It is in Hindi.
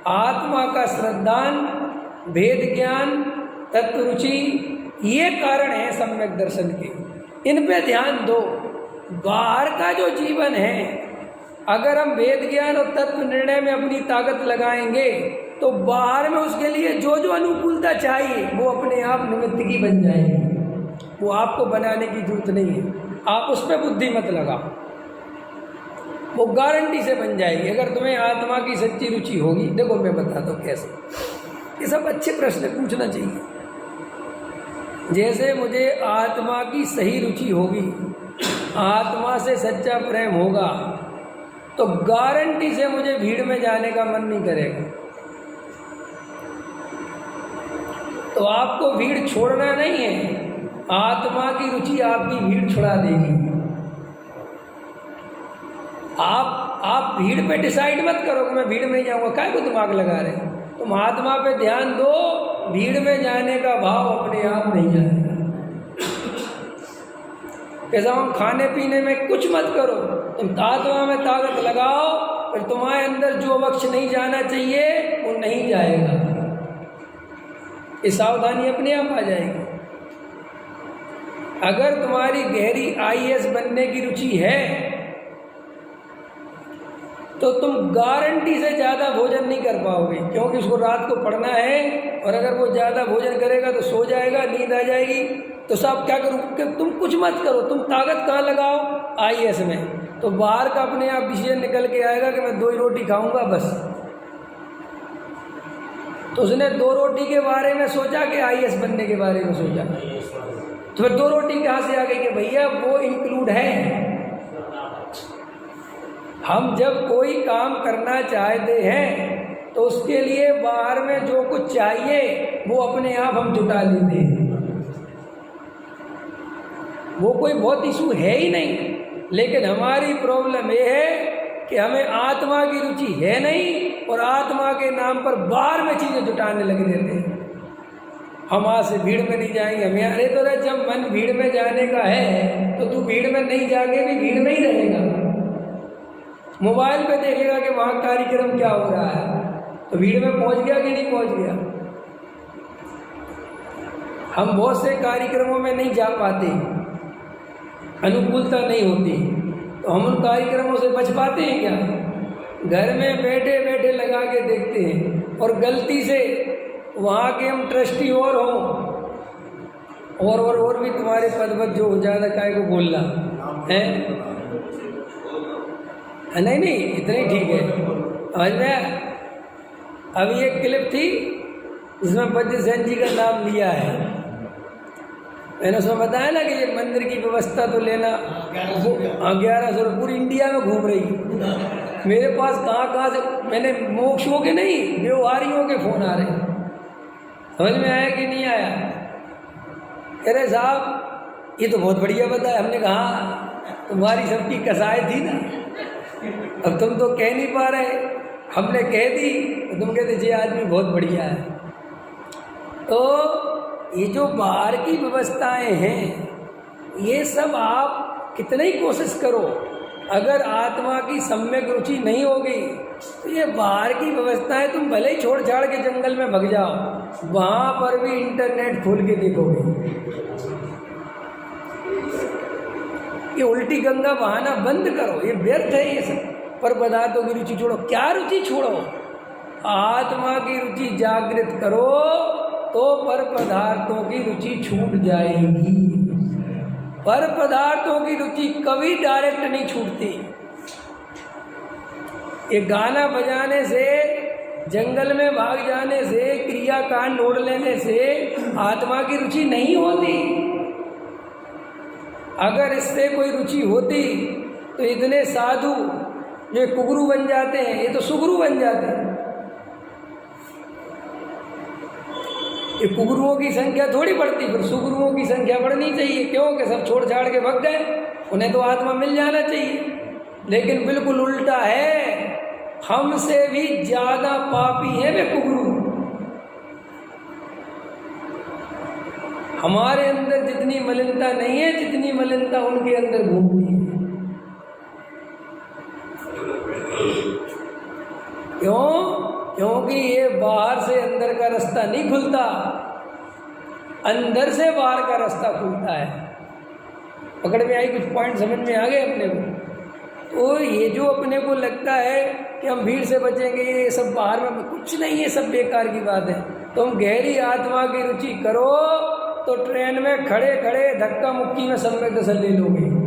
आत्मा का श्रद्धान, भेद ज्ञान, तत्व रुचि, ये कारण है सम्यक दर्शन के। इन पे ध्यान दो। बाहर का जो जीवन है, अगर हम भेद ज्ञान और तत्व निर्णय में अपनी ताकत लगाएंगे तो बाहर में उसके लिए जो जो अनुकूलता चाहिए वो अपने आप निमित्त की बन जाएगी। वो आपको बनाने की जरूरत नहीं है, आप उस पर बुद्धि मत लगाओ, वो गारंटी से बन जाएगी अगर तुम्हें आत्मा की सच्ची रुचि होगी। देखो मैं बताता हूँ कैसे। ये सब अच्छे प्रश्न पूछना चाहिए। जैसे मुझे आत्मा की सही रुचि होगी, आत्मा से सच्चा प्रेम होगा, तो गारंटी से मुझे भीड़ में जाने का मन नहीं करेगा। तो आपको भीड़ छोड़ना नहीं है, आत्मा की रुचि आपकी भीड़ छुड़ा देगी। आप भीड़ पे डिसाइड मत करो कि मैं भीड़ में जाऊंगा, काय को दिमाग लगा रहे हैं। तुम आत्मा पे ध्यान दो, भीड़ में जाने का भाव अपने आप नहीं जाएगा। कैसा हम खाने पीने में कुछ मत करो, तुम आत्मा में ताकत लगाओ, फिर तुम्हारे अंदर जो वक्ष नहीं जाना चाहिए वो नहीं जाएगा। ये सावधानी अपने आप आ जाएगी। अगर तुम्हारी गहरी IAS बनने की रुचि है तो तुम गारंटी से ज़्यादा भोजन नहीं कर पाओगे, क्योंकि उसको रात को पढ़ना है, और अगर वो ज़्यादा भोजन करेगा तो सो जाएगा, नींद आ जाएगी। तो सब क्या करो कि तुम कुछ मत करो, तुम ताकत कहाँ लगाओ IAS में। तो बाहर का अपने आप डिसीजन निकल के आएगा कि मैं 2 ही रोटी खाऊंगा बस। तो उसने 2 रोटी के बारे में सोचा कि IAS बनने के बारे में सोचा, तो फिर 2 रोटी कहाँ से आ गई कि भैया वो इंक्लूड है। हम जब कोई काम करना चाहते हैं तो उसके लिए बाहर में जो कुछ चाहिए वो अपने आप हम जुटा लेते हैं। वो कोई बहुत इशू है ही नहीं, लेकिन हमारी प्रॉब्लम ये है कि हमें आत्मा की रुचि है नहीं, और आत्मा के नाम पर बाहर में चीज़ें जुटाने लगे रहते हैं। हम आज से भीड़ में नहीं जाएंगे, हमें अरे तो जब मन भीड़ में जाने का है तो तू भीड़ में नहीं जाके भी भीड़ में ही रहेगा। मोबाइल पे देखेगा कि वहाँ कार्यक्रम क्या हो रहा है, तो भीड़ में पहुँच गया कि नहीं पहुँच गया। हम बहुत से कार्यक्रमों में नहीं जा पाते, अनुकूलता नहीं होती, तो हम उन कार्यक्रमों से बच पाते हैं क्या? घर में बैठे बैठे लगा के देखते हैं, और गलती से वहाँ के हम ट्रस्टी और हों, और भी तुम्हारे पद जो ज़्यादा काय को बोलना है। नहीं इतना ही ठीक है। समझ में अभी एक क्लिप थी जिसमें बद्री सेन जी का नाम लिया है। मैंने उसमें बताया ना कि ये मंदिर की व्यवस्था तो लेना, वो 1100 पूरी इंडिया में घूम रही। मेरे पास कहाँ से मैंने मोक्षों के नहीं व्यवहारियों के फ़ोन आ रहे। समझ में आया कि नहीं आया? अरे साहब ये तो बहुत बढ़िया बताया। हमने कहा तुम्हारी सबकी कसाई थी ना, अब तुम तो कह नहीं पा रहे, हमने कह दी तो तुम कहते जी आदमी बहुत बढ़िया है। तो ये जो बाहर की व्यवस्थाएं हैं, ये सब आप कितनी ही कोशिश करो, अगर आत्मा की सम्यक रुचि नहीं होगी तो ये बाहर की व्यवस्थाएं तुम भले ही छोड़ छाड़ के जंगल में भग जाओ, वहाँ पर भी इंटरनेट खोल के देखोगे। ये उल्टी गंगा बहाना बंद करो, ये व्यर्थ है ये सब। पर पदार्थों की रुचि छोड़ो। क्या रुचि छोड़ो? आत्मा की रुचि जागृत करो तो पर पदार्थों की रुचि छूट जाएगी। पर पदार्थों की रुचि कभी डायरेक्ट नहीं छूटती। ये गाना बजाने से, जंगल में भाग जाने से, क्रियाकांड ओढ़ लेने से आत्मा की रुचि नहीं होती। अगर इससे कोई रुचि होती तो इतने साधु जो कुगरू बन जाते हैं, ये तो सुगरू बन जाते हैं। ये कुगरुओं की संख्या थोड़ी बढ़ती, फिर सुगरुओं की संख्या बढ़नी चाहिए। क्यों कि सब छोड़ छाड़ के भग गए, उन्हें तो आत्मा मिल जाना चाहिए। लेकिन बिल्कुल उल्टा है, हमसे भी ज़्यादा पापी हैं वे कुगरू। हमारे अंदर जितनी मलिनता नहीं है, जितनी मलिनता उनके अंदर घूमती है। क्यों क्योंकि ये बाहर से अंदर का रास्ता नहीं खुलता, अंदर से बाहर का रास्ता खुलता है। पकड़ में आई? कुछ पॉइंट समझ में आ गए अपने को? तो ये जो अपने को लगता है कि हम भीड़ से बचेंगे, ये सब बाहर में, कुछ नहीं, ये सब बेकार की बात है। तुम गहरी आत्मा की रुचि करो तो ट्रेन में खड़े खड़े धक्का मुक्की में सब में तसल्ली लोगे।